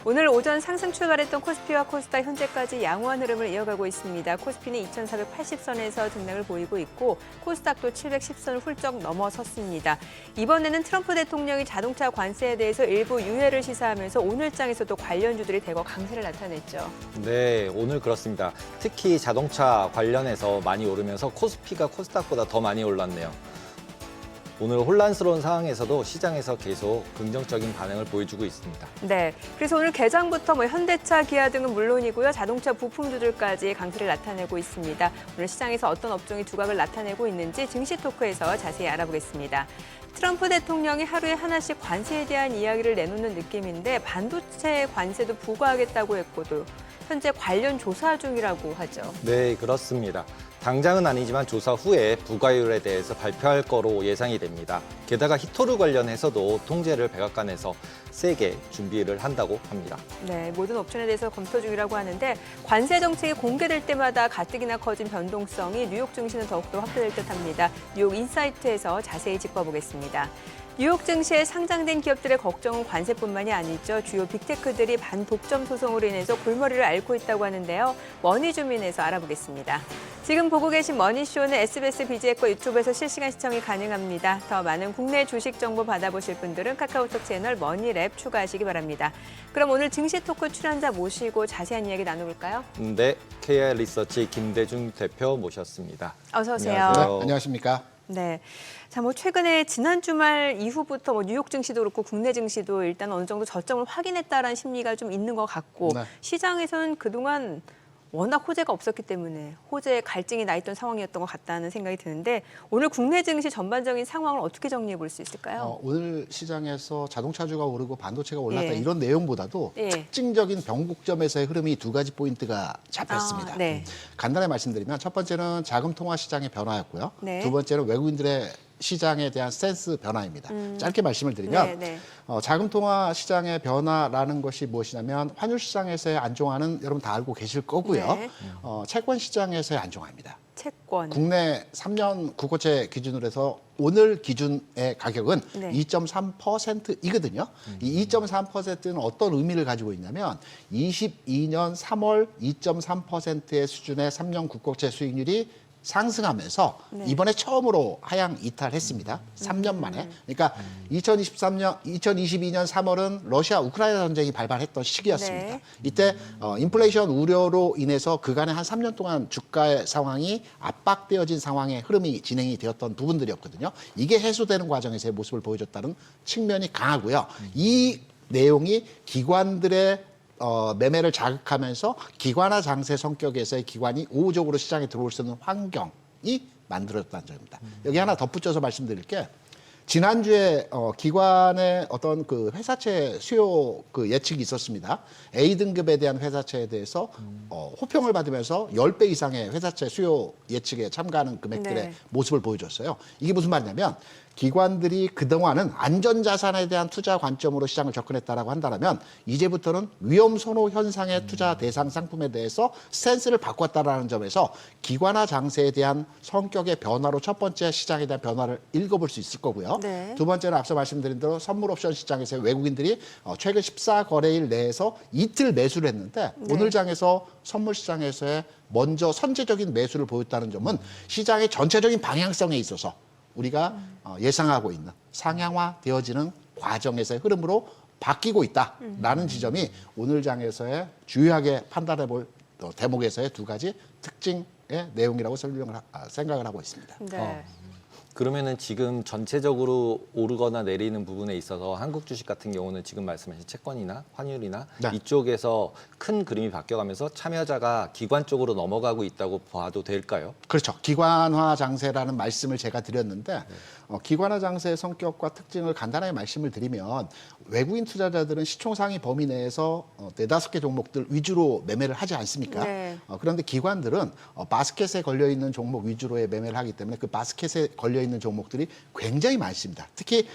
오늘 오전 상승 출발했던 코스피와 코스닥 현재까지 양호한 흐름을 이어가고 있습니다. 코스피는 2,480선에서 등락을 보이고 있고 코스닥도 710선을 훌쩍 넘어섰습니다. 이번에는 트럼프 대통령이 자동차 관세에 대해서 일부 유예를 시사하면서 오늘장에서도 관련주들이 대거 강세를 나타냈죠. 네, 오늘 그렇습니다. 특히 자동차 관련해서 많이 오르면서 코스피가 코스닥보다 더 많이 올랐네요. 오늘 혼란스러운 상황에서도 시장에서 계속 긍정적인 반응을 보여주고 있습니다. 네, 그래서 오늘 개장부터 현대차, 기아 등은 물론이고요. 자동차 부품주들까지 강세를 나타내고 있습니다. 오늘 시장에서 어떤 업종이 두각을 나타내고 있는지 증시 토크에서 자세히 알아보겠습니다. 트럼프 대통령이 하루에 하나씩 관세에 대한 이야기를 내놓는 느낌인데 반도체 관세도 부과하겠다고 했고도 현재 관련 조사 중이라고 하죠. 네, 그렇습니다. 당장은 아니지만 조사 후에 부과율에 대해서 발표할 거로 예상이 됩니다. 게다가 히토류 관련해서도 통제를 백악관에서 세게 준비를 한다고 합니다. 네, 모든 옵션에 대해서 검토 중이라고 하는데 관세 정책이 공개될 때마다 가뜩이나 커진 변동성이 뉴욕 증시는 더욱더 확대될 듯합니다. 뉴욕 인사이트에서 자세히 짚어보겠습니다. 뉴욕 증시에 상장된 기업들의 걱정은 관세뿐만이 아니죠. 주요 빅테크들이 반독점 소송으로 인해서 골머리를 앓고 있다고 하는데요. 머니주민에서 알아보겠습니다. 지금 보고 계신 머니쇼는 SBS 비즈액과 유튜브에서 실시간 시청이 가능합니다. 더 많은 국내 주식 정보 받아보실 분들은 카카오톡 채널 머니랩 추가하시기 바랍니다. 그럼 오늘 증시 토크 출연자 모시고 자세한 이야기 나눠볼까요? 네, KR 리서치 김대중 대표 모셨습니다. 어서 오세요. 안녕하세요. 네, 안녕하십니까? 네. 자, 최근에 지난 주말 이후부터 뉴욕 증시도 그렇고 국내 증시도 일단 어느 정도 저점을 확인했다라는 심리가 좀 있는 것 같고 네. 시장에서는 그동안 워낙 호재가 없었기 때문에 호재에 갈증이 나 있던 상황이었던 것 같다는 생각이 드는데 오늘 국내 증시 전반적인 상황을 어떻게 정리해 볼 수 있을까요? 오늘 시장에서 자동차주가 오르고 반도체가 올랐다 예. 이런 내용보다도 예. 특징적인 변곡점에서의 흐름이 두 가지 포인트가 잡혔습니다. 아, 네. 간단히 말씀드리면 첫 번째는 자금 통화 시장의 변화였고요. 네. 두 번째는 외국인들의 시장에 대한 스탠스 변화입니다. 짧게 말씀을 드리면 네, 네. 자금 통화 시장의 변화라는 것이 무엇이냐면 환율 시장에서의 안정화는 여러분 다 알고 계실 거고요. 네. 채권 시장에서의 안정화입니다. 채권. 국내 3년 국고채 기준으로 해서 오늘 기준의 가격은 네. 2.3%이거든요. 이 2.3%는 어떤 의미를 가지고 있냐면 22년 3월 2.3%의 수준의 3년 국고채 수익률이 상승하면서 네. 이번에 처음으로 하향 이탈했습니다. 3년 만에. 그러니까 2022년 3월은 러시아 우크라이나 전쟁이 발발했던 시기였습니다. 네. 이때 인플레이션 우려로 인해서 그간에 한 3년 동안 주가의 상황이 압박되어진 상황의 흐름이 진행이 되었던 부분들이었거든요. 이게 해소되는 과정에서의 모습을 보여줬다는 측면이 강하고요. 이 내용이 기관들의 매매를 자극하면서 기관화 장세 성격에서의 기관이 우호적으로 시장에 들어올 수 있는 환경이 만들어졌다는 점입니다. 여기 하나 덧붙여서 말씀드릴 게 지난주에 기관의 어떤 그 회사채 수요 그 예측이 있었습니다. A등급에 대한 회사채에 대해서 호평을 받으면서 10배 이상의 회사채 수요 예측에 참가하는 금액들의 네. 모습을 보여줬어요. 이게 무슨 말이냐면 기관들이 그동안은 안전자산에 대한 투자 관점으로 시장을 접근했다라고 한다면 이제부터는 위험 선호 현상의 투자 대상 상품에 대해서 스탠스를 바꿨다라는 점에서 기관화 장세에 대한 성격의 변화로 첫 번째 시장에 대한 변화를 읽어볼 수 있을 거고요. 네. 두 번째는 앞서 말씀드린 대로 선물 옵션 시장에서 외국인들이 최근 14거래일 내에서 이틀 매수를 했는데 네. 오늘 장에서 선물 시장에서의 먼저 선제적인 매수를 보였다는 점은 시장의 전체적인 방향성에 있어서 우리가 예상하고 있는 상향화되어지는 과정에서의 흐름으로 바뀌고 있다라는 지점이 오늘 장에서의 주요하게 판단해 볼 대목에서의 두 가지 특징의 내용이라고 생각을 하고 있습니다. 네. 그러면은 지금 전체적으로 오르거나 내리는 부분에 있어서 한국 주식 같은 경우는 지금 말씀하신 채권이나 환율이나 네. 이쪽에서 큰 그림이 바뀌어가면서 참여자가 기관 쪽으로 넘어가고 있다고 봐도 될까요? 그렇죠. 기관화 장세라는 말씀을 제가 드렸는데 기관화 장세의 성격과 특징을 간단하게 말씀을 드리면 외국인 투자자들은 시총 상위 범위 내에서 4-5개 종목들 위주로 매매를 하지 않습니까? 네. 그런데 기관들은 바스켓에 걸려있는 종목 위주로의 매매를 하기 때문에 그 바스켓에 걸려있는 종목들이 굉장히 많습니다. 특히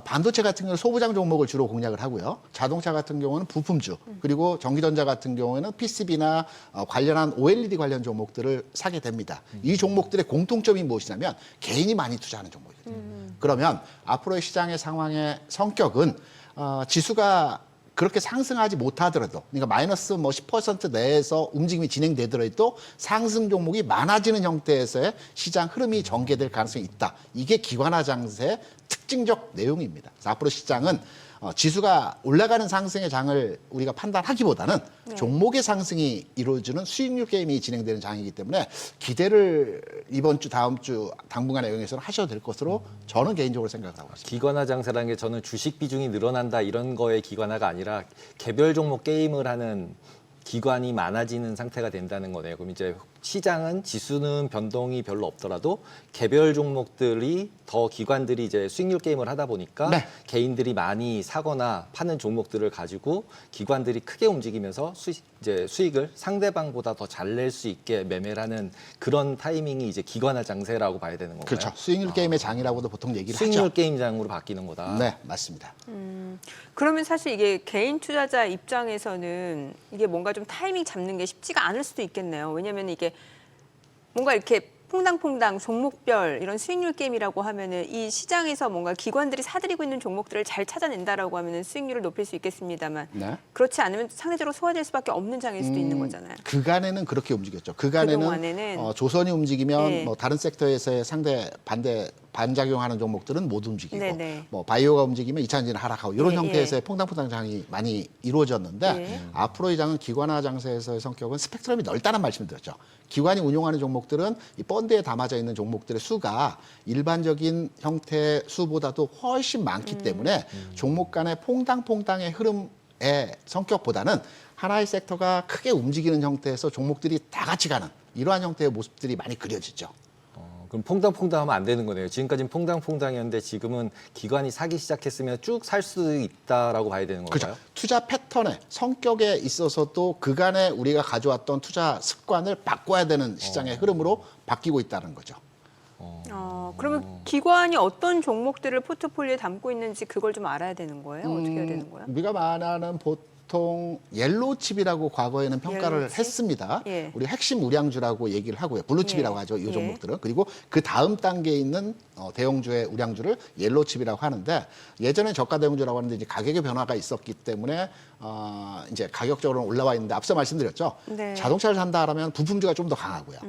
반도체 같은 경우는 소부장 종목을 주로 공략을 하고요. 자동차 같은 경우는 부품주, 그리고 전기전자 같은 경우에는 PCB나 관련한 OLED 관련 종목들을 사게 됩니다. 이 종목들의 공통점이 무엇이냐면 개인이 많이 투자하는 종목이거든요. 그러면 앞으로의 시장의 상황의 성격은 지수가 그렇게 상승하지 못하더라도, 그러니까 마이너스 뭐 10% 내에서 움직임이 진행되더라도 상승 종목이 많아지는 형태에서의 시장 흐름이 전개될 가능성이 있다. 이게 기관화 장세의 특징적 내용입니다. 그래서 앞으로 시장은 지수가 올라가는 상승의 장을 우리가 판단하기보다는 종목의 상승이 이루어지는 수익률 게임이 진행되는 장이기 때문에 기대를 이번 주, 다음 주 당분간의 영역에서는 하셔도 될 것으로 저는 개인적으로 생각을 하고 있습니다. 기관화 장세라는 게 저는 주식 비중이 늘어난다 이런 거의 기관화가 아니라 개별 종목 게임을 하는 기관이 많아지는 상태가 된다는 거네요. 그럼 이제 시장은 지수는 변동이 별로 없더라도 개별 종목들이 더 기관들이 이제 수익률 게임을 하다 보니까 네. 개인들이 많이 사거나 파는 종목들을 가지고 기관들이 크게 움직이면서 이제 수익을 상대방보다 더 잘 낼 수 있게 매매를 하는 그런 타이밍이 이제 기관화 장세라고 봐야 되는 건가요? 그렇죠. 수익률 게임의 장이라고도 보통 얘기를 수익률 하죠. 게임장으로 바뀌는 거다. 네, 맞습니다. 그러면 사실 이게 개인 투자자 입장에서는 이게 뭔가 좀 타이밍 잡는 게 쉽지가 않을 수도 있겠네요. 왜냐하면 이게 뭔가 이렇게 퐁당퐁당 종목별 이런 수익률 게임이라고 하면은 이 시장에서 뭔가 기관들이 사들이고 있는 종목들을 잘 찾아낸다라고 하면은 수익률을 높일 수 있겠습니다만 네. 그렇지 않으면 상대적으로 소화될 수밖에 없는 장일 수도 있는 거잖아요. 그간에는 그렇게 움직였죠. 그간에는 그동안에는 조선이 움직이면 네. 뭐 다른 섹터에서의 상대 반작용하는 종목들은 못 움직이고 네네. 뭐 바이오가 움직이면 2차전지는 하락하고 이런 예, 형태에서의 퐁당퐁당 장이 많이 이루어졌는데 예. 앞으로 이 장은 기관화 장세에서의 성격은 스펙트럼이 넓다는 말씀을 드렸죠. 기관이 운용하는 종목들은 이 펀드에 담아져 있는 종목들의 수가 일반적인 형태의 수보다도 훨씬 많기 때문에 종목 간의 퐁당퐁당의 흐름의 성격보다는 하나의 섹터가 크게 움직이는 형태에서 종목들이 다 같이 가는 이러한 형태의 모습들이 많이 그려지죠. 그럼 퐁당퐁당 하면 안 되는 거네요. 지금까지는 퐁당퐁당이었는데 지금은 기관이 사기 시작했으면 쭉 살 수 있다라고 봐야 되는 건가요? 그렇죠. 투자 패턴의 성격에 있어서도 그간에 우리가 가져왔던 투자 습관을 바꿔야 되는 시장의 흐름으로 바뀌고 있다는 거죠. 그러면 기관이 어떤 종목들을 포트폴리오에 담고 있는지 그걸 좀 알아야 되는 거예요? 어떻게 해야 되는 거예요? 우리가 말하는 보통 옐로우칩이라고 과거에는 평가를 옐로우칩? 했습니다. 예. 우리 핵심 우량주라고 얘기를 하고요. 블루칩이라고 예. 하죠. 이 예. 종목들은. 그리고 그 다음 단계에 있는 대형주의 우량주를 옐로우칩이라고 하는데 예전에 저가 대형주라고 하는데 이제 가격의 변화가 있었기 때문에 이제 가격적으로는 올라와 있는데 앞서 말씀드렸죠. 네. 자동차를 산다 하면 부품주가 좀 더 강하고요.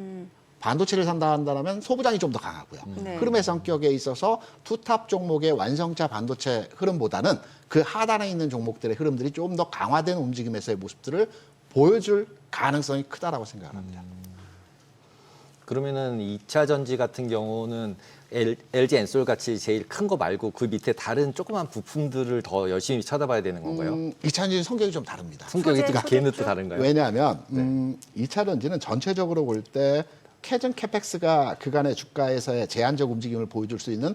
반도체를 산다 한다면 소부장이 좀 더 강하고요. 네. 흐름의 성격에 있어서 투탑 종목의 완성차 반도체 흐름보다는 그 하단에 있는 종목들의 흐름들이 좀 더 강화된 움직임에서의 모습들을 보여줄 가능성이 크다라고 생각을 합니다. 그러면은 2차 전지 같은 경우는 LG 엔솔 같이 제일 큰 거 말고 그 밑에 다른 조그만 부품들을 더 열심히 쳐다봐야 되는 건가요? 2차 전지는 성격이 좀 다릅니다. 성격이 소재, 또 걔는 또 소재주? 다른가요? 왜냐하면 2차 전지는 전체적으로 볼 때 캐전 캐펙스가 그간의 주가에서의 제한적 움직임을 보여줄 수 있는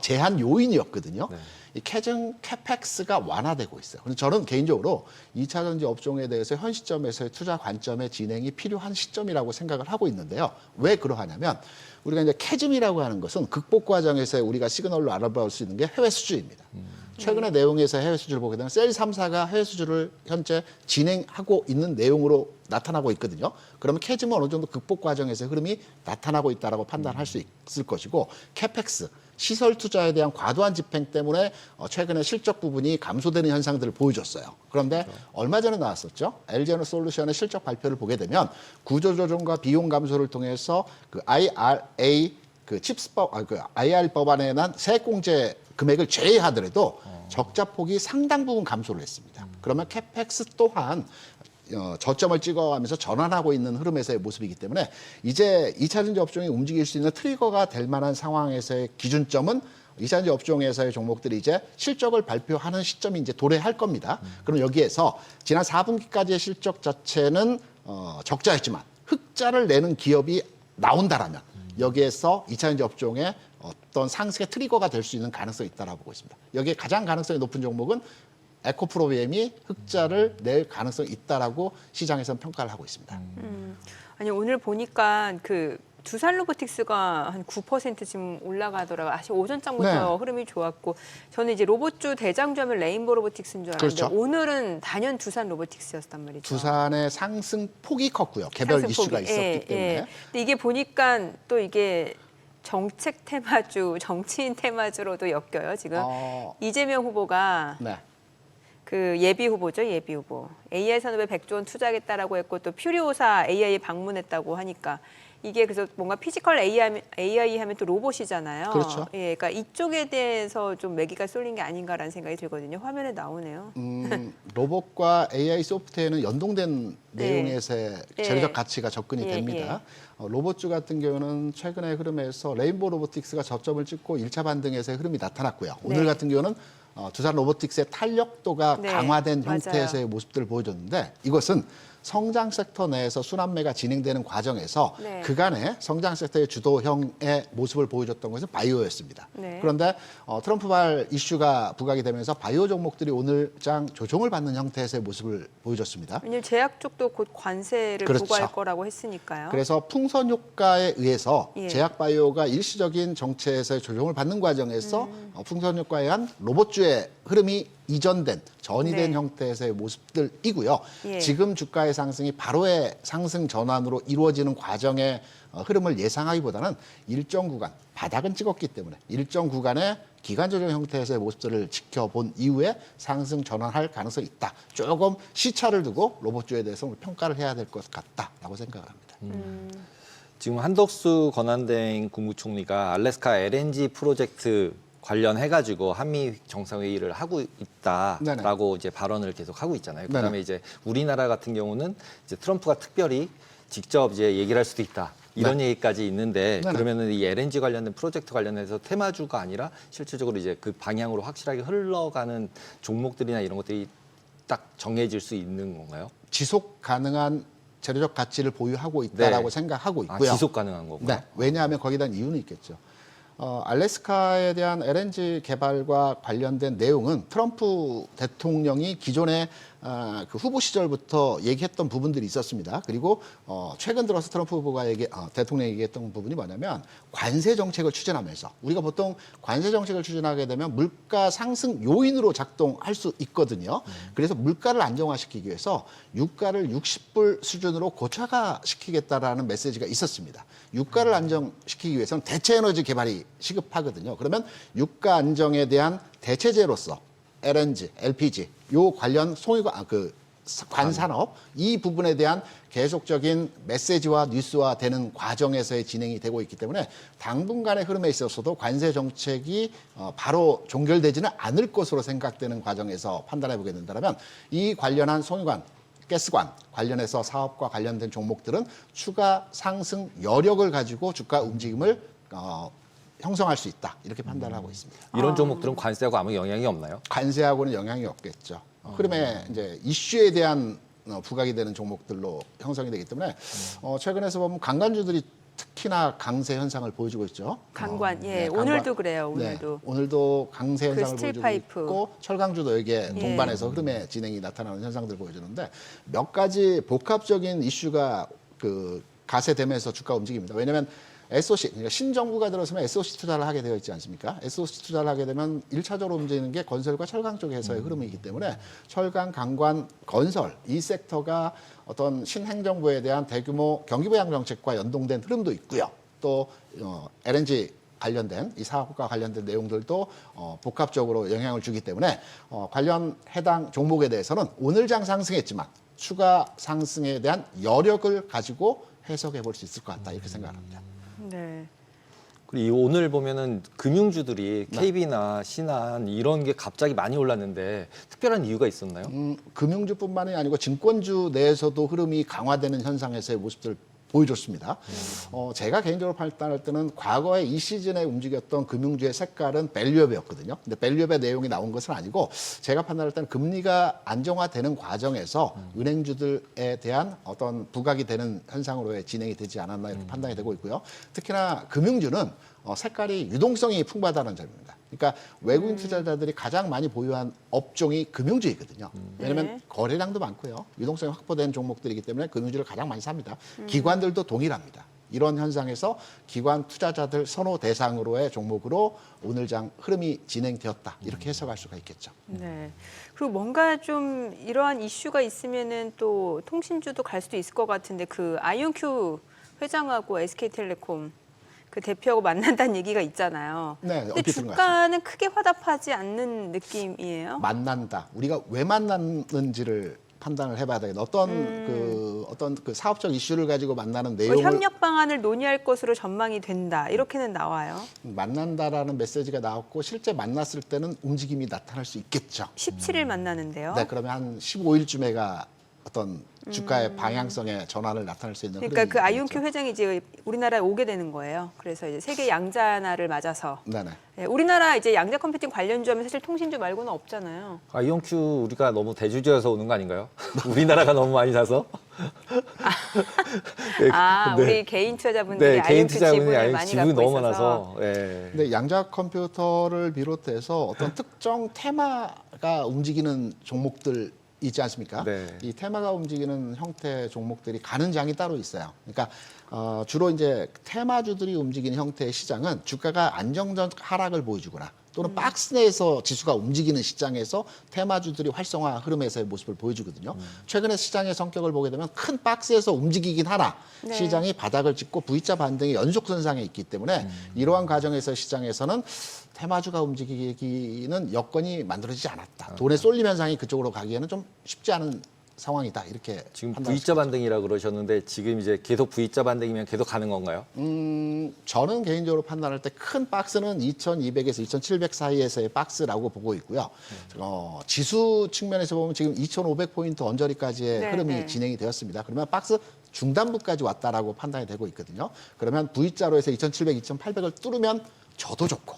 제한 요인이었거든요. 네. 이 캐전 캐펙스가 완화되고 있어요. 그래서 저는 개인적으로 2차 전지 업종에 대해서 현 시점에서의 투자 관점의 진행이 필요한 시점이라고 생각을 하고 있는데요. 왜 그러하냐면 우리가 이제 캐즘이라고 하는 것은 극복 과정에서 우리가 시그널로 알아볼 수 있는 게 해외 수주입니다. 최근의 내용에서 해외 수주를 보게 되면 셀 3사가 해외 수주를 현재 진행하고 있는 내용으로 나타나고 있거든요. 그러면 캐즘은 어느 정도 극복 과정에서 흐름이 나타나고 있다라고 판단할 수 있을 것이고 캐펙스, 시설 투자에 대한 과도한 집행 때문에 최근에 실적 부분이 감소되는 현상들을 보여줬어요. 그런데 얼마 전에 나왔었죠. LG에너솔루션의 실적 발표를 보게 되면 구조조정과 비용 감소를 통해서 그 IRA 그 칩스법, 그 IR 법안에 난 세액공제 금액을 제외하더라도 적자 폭이 상당 부분 감소를 했습니다. 그러면 캐펙스 또한 저점을 찍어가면서 전환하고 있는 흐름에서의 모습이기 때문에 이제 2차 전지 업종이 움직일 수 있는 트리거가 될 만한 상황에서의 기준점은 2차 전지 업종에서의 종목들이 이제 실적을 발표하는 시점이 이제 도래할 겁니다. 그럼 여기에서 지난 4분기까지의 실적 자체는 적자였지만 흑자를 내는 기업이 나온다라면 여기에서 2차 전지 업종의 어떤 상승의 트리거가 될 수 있는 가능성이 있다라고 보고 있습니다. 여기에 가장 가능성이 높은 종목은 에코프로비엠이 흑자를 낼 가능성이 있다라고 시장에서는 평가를 하고 있습니다. 아니 오늘 보니까 그 두산 로보틱스가 한 9% 지금 올라가더라고요. 사실 오전장부터 네. 흐름이 좋았고 저는 이제 로봇주 대장주하면 레인보 로보틱스인 줄 알았는데 그렇죠. 오늘은 단연 두산 로보틱스였단 말이죠. 두산의 상승 폭이 컸고요. 개별 상승폭이. 이슈가 있었기 때문에. 근데 이게 보니까 또 이게 정책 테마주, 정치인 테마주로도 엮여요. 지금 어, 이재명 후보가 네. 그 그 예비 후보죠, 예비 후보. AI 산업에 100조 원 투자하겠다라고 했고 또 퓨리오사 AI 방문했다고 하니까 이게 그래서 뭔가 피지컬 AI 하면 또 로봇이잖아요. 그렇죠. 예, 그러니까 이쪽에 대해서 좀 매기가 쏠린 게 아닌가라는 생각이 들거든요. 화면에 나오네요. 로봇과 AI 소프트웨어는 연동된 네. 내용에서의 네. 재료적 가치가 접근이 예, 됩니다. 로봇주 같은 경우는 최근의 흐름에서 레인보우 로보틱스가 저점을 찍고 1차 반등에서의 흐름이 나타났고요. 오늘 네. 같은 경우는 두산 로보틱스의 탄력도가 네, 강화된 맞아요. 형태에서의 모습들을 보여줬는데 이것은 성장 섹터 내에서 순환매가 진행되는 과정에서 네. 그간의 성장 섹터의 주도형의 모습을 보여줬던 것은 바이오였습니다. 네. 그런데 트럼프발 이슈가 부각이 되면서 바이오 종목들이 오늘 장 조정을 받는 형태에서의 모습을 보여줬습니다. 왜냐면 제약 쪽도 곧 관세를 그렇죠. 부과할 거라고 했으니까요. 그래서 풍선 효과에 의해서 예. 제약 바이오가 일시적인 정체에서의 조정을 받는 과정에서 풍선 효과에 의한 로봇주의 흐름이 전이된 네. 형태에서의 모습들이고요. 예. 지금 주가의 상승이 바로의 상승 전환으로 이루어지는 과정의 흐름을 예상하기보다는 일정 구간, 바닥은 찍었기 때문에 일정 구간의 기간 조정 형태에서의 모습들을 지켜본 이후에 상승 전환할 가능성이 있다. 조금 시차를 두고 로봇주에 대해서 평가를 해야 될 것 같다라고 생각을 합니다. 지금 한덕수 권한대행 국무총리가 알래스카 LNG 프로젝트 관련해가지고 한미 정상회의를 하고 있다라고 이제 발언을 계속 하고 있잖아요. 그다음에 네네. 이제 우리나라 같은 경우는 이제 트럼프가 특별히 직접 이제 얘기를 할 수도 있다. 이런 얘기까지 있는데 네네. 그러면은 이 LNG 관련된 프로젝트 관련해서 테마주가 아니라 실질적으로 이제 그 방향으로 확실하게 흘러가는 종목들이나 이런 것들이 딱 정해질 수 있는 건가요? 지속 가능한 재료적 가치를 보유하고 있다라고 네. 생각하고 아, 있고요. 지속 가능한 거고요. 네. 왜냐하면 거기에 대한 이유는 있겠죠. 알래스카에 대한 LNG 개발과 관련된 내용은 트럼프 대통령이 기존에 그 후보 시절부터 얘기했던 부분들이 있었습니다. 그리고 최근 들어서 트럼프 후보가 대통령이 얘기했던 부분이 뭐냐면 관세 정책을 추진하면서 우리가 보통 관세 정책을 추진하게 되면 물가 상승 요인으로 작동할 수 있거든요. 그래서 물가를 안정화시키기 위해서 유가를 60불 수준으로 고착화시키겠다라는 메시지가 있었습니다. 유가를 안정시키기 위해서는 대체 에너지 개발이 시급하거든요. 그러면 유가 안정에 대한 대체제로서 LNG, LPG 요 관련 관산업 이 부분에 대한 계속적인 메시지와 뉴스화 되는 과정에서의 진행이 되고 있기 때문에 당분간의 흐름에 있어서도 관세 정책이 바로 종결되지는 않을 것으로 생각되는 과정에서 판단해 보게 된다면 이 관련한 송유관 가스관 관련해서 사업과 관련된 종목들은 추가 상승 여력을 가지고 주가 움직임을 형성할 수 있다 이렇게 판단을 하고 있습니다. 이런 종목들은 관세하고 아무 영향이 없나요? 관세하고는 영향이 없겠죠. 흐름에 이제 이슈에 대한 부각이 되는 종목들로 형성이 되기 때문에 최근에서 보면 강간주들이 특히나 강세 현상을 보여주고 있죠. 강관, 예, 강관. 오늘도 그래요. 네, 오늘도. 오늘도 강세 현상을 그 스틸 보여주고 파이프. 있고 철강주도 여기에 예. 동반해서 흐름의 진행이 나타나는 현상들을 보여주는데 몇 가지 복합적인 이슈가 그 가세되면서 주가 움직입니다. 왜냐하면 SOC, 그러니까 신정부가 들어서면 SOC 투자를 하게 되어 있지 않습니까? SOC 투자를 하게 되면 1차적으로 움직이는 게 건설과 철강 쪽에서의 흐름이기 때문에 철강, 강관, 건설 이 섹터가 어떤 신행정부에 대한 대규모 경기부양 정책과 연동된 흐름도 있고요. 또 LNG 관련된 이 사업과 관련된 내용들도 복합적으로 영향을 주기 때문에 관련 해당 종목에 대해서는 오늘 장 상승했지만 추가 상승에 대한 여력을 가지고 해석해 볼 수 있을 것 같다 이렇게 생각합니다. 네. 그리고 오늘 보면은 금융주들이 KB나 신한 이런 게 갑자기 많이 올랐는데 특별한 이유가 있었나요? 금융주뿐만이 아니고 증권주 내에서도 흐름이 강화되는 현상에서의 모습들을 보여줬습니다. 제가 개인적으로 판단할 때는 과거에 이 시즌에 움직였던 금융주의 색깔은 밸류업이었거든요. 근데 밸류업의 내용이 나온 것은 아니고 제가 판단할 때는 금리가 안정화되는 과정에서 은행주들에 대한 어떤 부각이 되는 현상으로의 진행이 되지 않았나 이렇게 판단이 되고 있고요. 특히나 금융주는 색깔이 유동성이 풍부하다는 점입니다. 그러니까 외국인 투자자들이 가장 많이 보유한 업종이 금융주이거든요. 왜냐하면 네. 거래량도 많고요. 유동성이 확보된 종목들이기 때문에 금융주를 가장 많이 삽니다. 기관들도 동일합니다. 이런 현상에서 기관 투자자들 선호 대상으로의 종목으로 오늘 장 흐름이 진행되었다. 이렇게 해석할 수가 있겠죠. 네. 그리고 뭔가 좀 이러한 이슈가 있으면은 또 통신주도 갈 수도 있을 것 같은데 그 아이온큐 회장하고 SK텔레콤 그 대표하고 만난다는 얘기가 있잖아요. 네, 근데 얼핏 들은 것 주가는 크게 화답하지 않는 느낌이에요. 만난다. 우리가 왜 만났는지를 판단을 해봐야 되겠다. 어떤 그 사업적 이슈를 가지고 만나는 뭐 내용을 협력 방안을 논의할 것으로 전망이 된다. 이렇게는 나와요. 만난다라는 메시지가 나왔고 실제 만났을 때는 움직임이 나타날 수 있겠죠. 17일 만나는데요. 네, 그러면 한 15일쯤에가 어떤 주가의 방향성의 전환을 나타낼 수 있는 그러니까 흐름이 그 아이온큐 되겠죠. 회장이 이제 우리나라에 오게 되는 거예요. 그래서 이제 세계 양자날을 맞아서 네네. 예, 우리나라 이제 양자 컴퓨팅 관련주 하면 사실 통신주 말고는 없잖아요. 아이온큐 우리가 너무 대주주여서 오는 거 아닌가요? 우리나라가 너무 많이 사서. 네, 우리 개인 투자자분들이 네, 개인 아이온큐 투자분이 지분을 많이 지분이 갖고 너무 있어서 많아서. 예. 근데 양자 컴퓨터를 비롯해서 어떤 특정 테마가 움직이는 종목들 있지 않습니까? 네. 이 테마가 움직이는 형태 종목들이 가는 장이 따로 있어요. 그러니까 주로 이제 테마주들이 움직이는 형태의 시장은 주가가 안정적 하락을 보여주거나 또는 박스 내에서 지수가 움직이는 시장에서 테마주들이 활성화 흐름에서의 모습을 보여주거든요. 최근에 시장의 성격을 보게 되면 큰 박스에서 움직이긴 하나 네. 시장이 바닥을 찍고 V자 반등의 연속선상에 있기 때문에 이러한 과정에서 시장에서는 테마주가 움직이기는 여건이 만들어지지 않았다. 돈의 쏠림 현상이 그쪽으로 가기에는 좀 쉽지 않은 상황이다. 이렇게 지금 판단할 수 V자 반등이라고 그러셨는데 지금 이제 계속 V자 반등이면 계속 가는 건가요? 저는 개인적으로 판단할 때 큰 박스는 2200에서 2700 사이에서의 박스라고 보고 있고요. 지수 측면에서 보면 지금 2500포인트 언저리까지의 네, 흐름이 네. 진행이 되었습니다. 그러면 박스 중단부까지 왔다라고 판단이 되고 있거든요. 그러면 V자로 해서 2700, 2800을 뚫으면 저도 좋고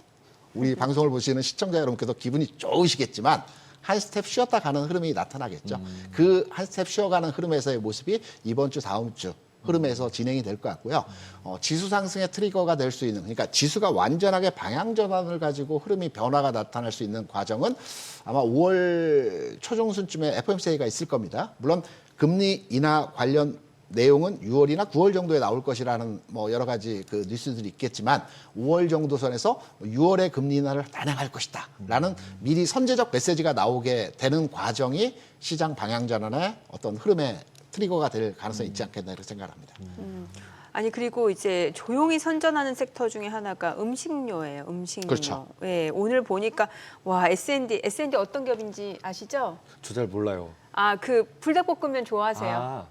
우리 방송을 보시는 시청자 여러분께도 기분이 좋으시겠지만 한 스텝 쉬었다 가는 흐름이 나타나겠죠. 그 한 스텝 쉬어가는 흐름에서의 모습이 이번 주, 다음 주 흐름에서 진행이 될 것 같고요. 지수 상승의 트리거가 될 수 있는, 그러니까 지수가 완전하게 방향 전환을 가지고 흐름이 변화가 나타날 수 있는 과정은 아마 5월 초중순쯤에 FOMC가 있을 겁니다. 물론 금리 인하 관련 내용은 6월이나 9월 정도에 나올 것이라는 뭐 여러 가지 그 뉴스들이 있겠지만 5월 정도 선에서 6월에 금리 인하를 단행할 것이다라는 미리 선제적 메시지가 나오게 되는 과정이 시장 방향 전환의 어떤 흐름의 트리거가 될 가능성이 있지 않겠나 이렇게 생각합니다. 아니 그리고 이제 조용히 선전하는 섹터 중에 하나가 음식료예요. 음식료. 그렇죠. 예, 오늘 보니까 와 S&D 어떤 기업인지 아시죠? 저 잘 몰라요. 그 불닭볶음면 좋아하세요?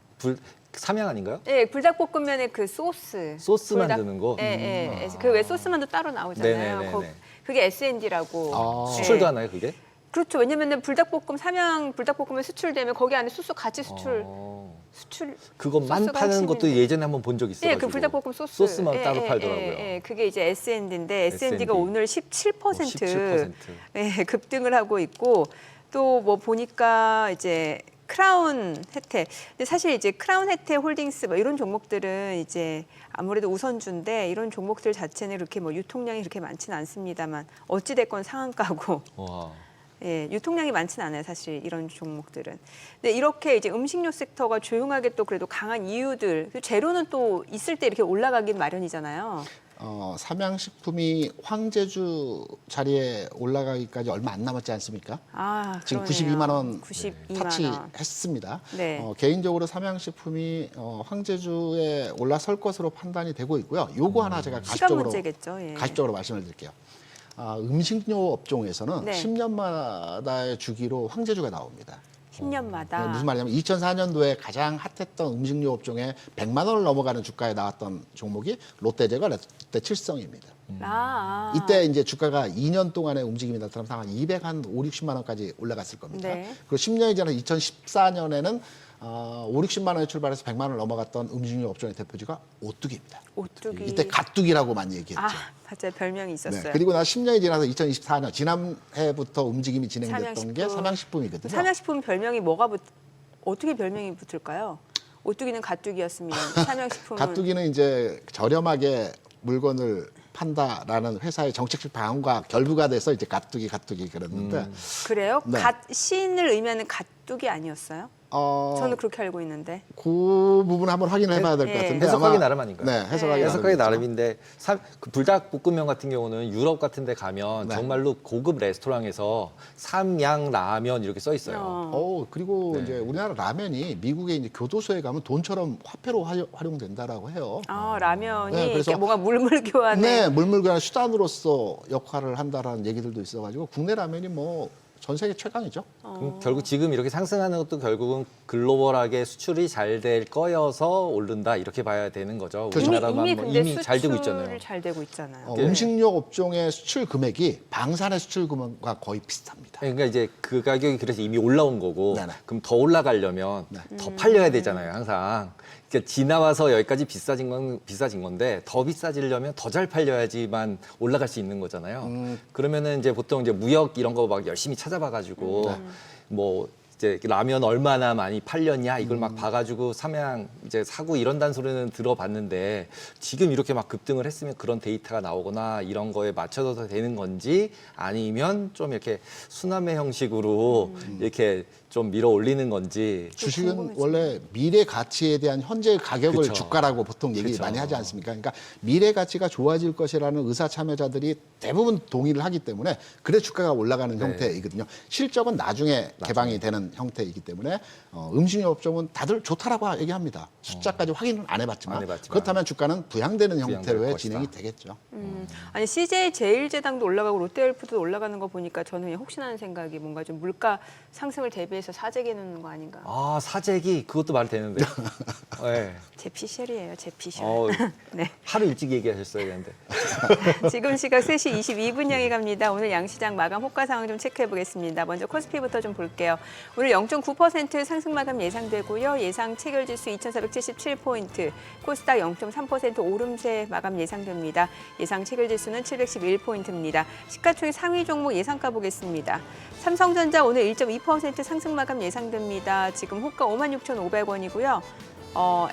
삼양 아닌가요? 예, 불닭볶음면의 그 소스. 소스 만드는 거? 예, 예. 그 왜 소스만도 따로 나오잖아요. 네네네네. 그게 S&D라고. 아. 수출도 하나요, 그게? 그렇죠. 왜냐면은 삼양 불닭볶음면 수출되면 거기 안에 소스 같이 수출. 그것만 소스가 파는 것도 핵심인데. 예전에 한번 본 적 있어요. 예, 그 불닭볶음 소스. 소스만 따로 팔더라고요. 예, 그게 이제 S&D인데 S&D가 S&D. 오늘 17%, 17%. 예, 급등을 하고 있고 또 뭐 보니까 이제 크라운 혜택. 근데 사실 이제 크라운 혜택 홀딩스 뭐 이런 종목들은 이제 아무래도 우선주인데 이런 종목들 자체는 그렇게 뭐 유통량이 그렇게 많지는 않습니다만 어찌 됐건 상한가고 와. 예, 유통량이 많지는 않아요, 사실 이런 종목들은. 근데 이렇게 이제 음식료 섹터가 조용하게 또 그래도 강한 이유들, 재료는 또 있을 때 이렇게 올라가긴 마련이잖아요. 삼양식품이 황제주 자리에 올라가기까지 얼마 안 남았지 않습니까? 지금 그러네요. 92만 원 92만 원. 타치했습니다. 네. 개인적으로 삼양식품이 황제주에 올라설 것으로 판단이 되고 있고요. 요거 하나 제가 시간 문제겠죠. 예. 가십적으로 말씀을 드릴게요. 음식료 업종에서는 네. 10년마다의 주기로 황제주가 나옵니다. 10년마다. 무슨 말이냐면 2004년도에 가장 핫했던 음식료 업종에 100만 원을 넘어가는 주가에 나왔던 종목이 롯데제과 롯데 칠성입니다. 이때 이제 주가가 2년 동안의 움직임이 나타나면 한 200한 5, 60만 원까지 올라갔을 겁니다. 네. 그리고 10년이 지난 2014년에는 5, 60만 원에 출발해서 100만 원을 넘어갔던 음식료 업종의 대표주가 오뚜기입니다. 오뚜기. 이때 가뚜기라고 많이 얘기했죠. 맞아요. 별명이 있었어요. 네. 그리고 나 10년이 지나서 2024년 지난해부터 움직임이 진행됐던 게 삼양식품이거든요. 삼양식품 별명이 어떻게 별명이 붙을까요? 오뚜기는 가뚜기였으면 삼양식품은 가뚜기는 이제 저렴하게 물건을 판다라는 회사의 정책적 방안과 결부가 돼서 이제 가뚜기 그랬는데 그래요? 네. 신을 의미하는 뚝이 아니었어요? 어, 저는 그렇게 알고 있는데. 그 부분 한번 확인해 봐야 될 것 예. 같은데 해석하기 아마- 나름 아닌가요? 네, 해석하기 네. 해석하기 나름이죠. 나름인데 그 불닭볶음면 같은 경우는 유럽 같은 데 가면 네. 정말로 고급 레스토랑에서 삼양 라면 이렇게 써 있어요. 그리고 네. 이제 우리나라 라면이 미국의 이제 교도소에 가면 돈처럼 화폐로 활용된다라고 해요. 라면이 네, 그래서- 이렇게 뭔가 물물 교환에 네, 물물교환 수단으로서 역할을 한다라는 얘기들도 있어가지고 국내 라면이 뭐 전 세계 최강이죠. 그럼 결국 지금 이렇게 상승하는 것도 결국은 글로벌하게 수출이 잘 될 거여서 오른다 이렇게 봐야 되는 거죠. 그렇죠. 우리나라만 이미 뭐 근데 이미 잘 되고 수출을 있잖아요. 잘 되고 있잖아요. 네. 음식료 업종의 수출 금액이 방산의 수출 금액과 거의 비슷합니다. 그러니까 이제 그 가격이 그래서 이미 올라온 거고 네네. 그럼 더 올라가려면 네. 더 팔려야 되잖아요, 항상. 그러니까 지나와서 여기까지 비싸진 건 비싸진 건데 더 비싸지려면 더 잘 팔려야지만 올라갈 수 있는 거잖아요. 그러면은 이제 보통 이제 무역 이런 거 막 열심히 찾아봐 가지고 뭐 이제 라면 얼마나 많이 팔렸냐 이걸 막 봐가지고 삼양 이제 사고 이런다는 소리는 들어봤는데 지금 이렇게 막 급등을 했으면 그런 데이터가 나오거나 이런 거에 맞춰서 되는 건지 아니면 좀 이렇게 순환매 형식으로 이렇게 좀 밀어 올리는 건지 주식은 궁금해지네. 원래 미래 가치에 대한 현재 가격을 그쵸. 주가라고 보통 얘기 그쵸. 많이 하지 않습니까? 그러니까 미래 가치가 좋아질 것이라는 의사 참여자들이 대부분 동의를 하기 때문에 그래 주가가 올라가는 네. 형태이거든요. 실적은 나중에 개방이 되는 형태이기 때문에 음식료 업종은 다들 좋다라고 얘기합니다. 숫자까지 확인은 안 해봤지만, 안 해봤지만. 그렇다면 주가는 부양되는 부양될 형태로의 것이다. 진행이 되겠죠. 아니 CJ 제일제당도 올라가고 롯데헬프도 올라가는 거 보니까 저는 그냥 혹시나 하는 생각이 뭔가 좀 물가 상승을 대비해서 사재기 넣는 거 아닌가. 아 사재기 그것도 말이 되는데 네. 제 피셜이에요, 제 피셜. 네. 하루 일찍 얘기하셨어야 되는데 지금 시각 3시 22분 향해 갑니다. 오늘 양시장 마감 호가 상황 좀 체크해 보겠습니다. 먼저 코스피부터 좀 볼게요. 오늘 0.9% 상승 마감 예상되고요. 예상 체결 지수 2,477포인트, 코스닥 0.3% 오름세 마감 예상됩니다. 예상 체결 지수는 711포인트입니다. 시가총액 상위 종목 예상가 보겠습니다. 삼성전자 오늘 1.2% 상승 마감 예상됩니다. 지금 호가 56,500원이고요.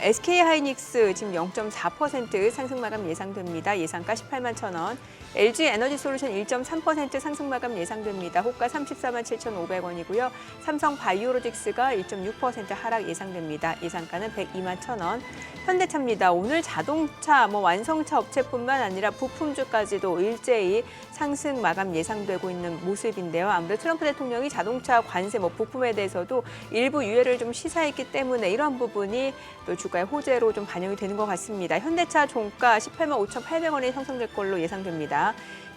SK하이닉스 지금 0.4% 상승 마감 예상됩니다. 예상가 18만 1,000원. LG 에너지솔루션 1.3% 상승 마감 예상됩니다. 호가 34만 7,500원이고요. 삼성 바이오로직스가 1.6% 하락 예상됩니다. 예상가는 102만 1,000원. 현대차입니다. 오늘 자동차, 완성차 업체뿐만 아니라 부품주까지도 일제히 상승 마감 예상되고 있는 모습인데요. 아무래도 트럼프 대통령이 자동차 관세, 부품에 대해서도 일부 유예를 좀 시사했기 때문에 이러한 부분이 또 주가의 호재로 좀 반영이 되는 것 같습니다. 현대차 종가 18만 5,800원에 형성될 걸로 예상됩니다.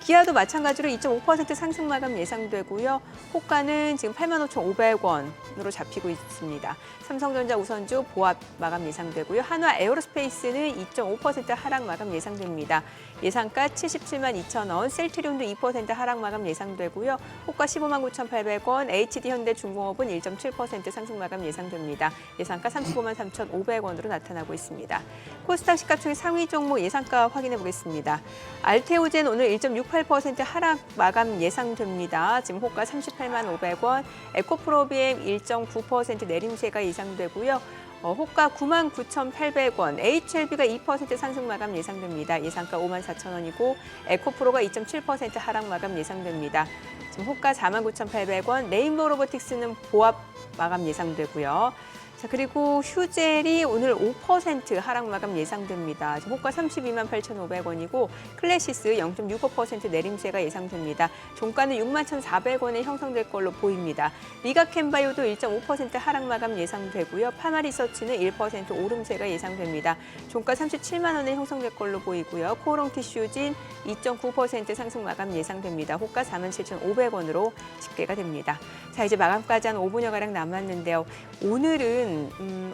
기아도 마찬가지로 2.5% 상승 마감 예상되고요. 호가는 지금 8만 5,500원으로 잡히고 있습니다. 삼성전자 우선주 보합 마감 예상되고요. 한화 에어로스페이스는 2.5% 하락 마감 예상됩니다. 예상가 77만 2,000원, 셀트리온도 2% 하락 마감 예상되고요. 호가 15만 9,800원, HD현대중공업은 1.7% 상승 마감 예상됩니다. 예상가 35만 3,500원으로 나타나고 있습니다. 코스닥 시가총액 상위 종목 예상가 확인해 보겠습니다. 알테오젠 오늘 1.68% 하락 마감 예상됩니다. 지금 호가 38만 500원, 에코프로비엠 1.9% 내림세가 예상되고요. 호가 9만 9,800원, HLB가 2% 상승 마감 예상됩니다. 예상가 5만 4,000원이고 에코프로가 2.7% 하락 마감 예상됩니다. 지금 호가 4만 9,800원, 레인보우 로보틱스는 보합 마감 예상되고요. 자, 그리고 휴젤이 오늘 5% 하락 마감 예상됩니다. 지금 호가 32만 8,500원이고 클래시스 0.65% 내림세가 예상됩니다. 종가는 6만 1,400원에 형성될 걸로 보입니다. 리가캠바이오도 1.5% 하락 마감 예상되고요. 파마리서치는 1% 오름세가 예상됩니다. 종가 37만 원에 형성될 걸로 보이고요. 코오롱티슈진 2.9% 상승 마감 예상됩니다. 호가 4만 7,500원으로 집계가 됩니다. 자, 이제 마감까지 한 5분여가량 남았는데요. 오늘은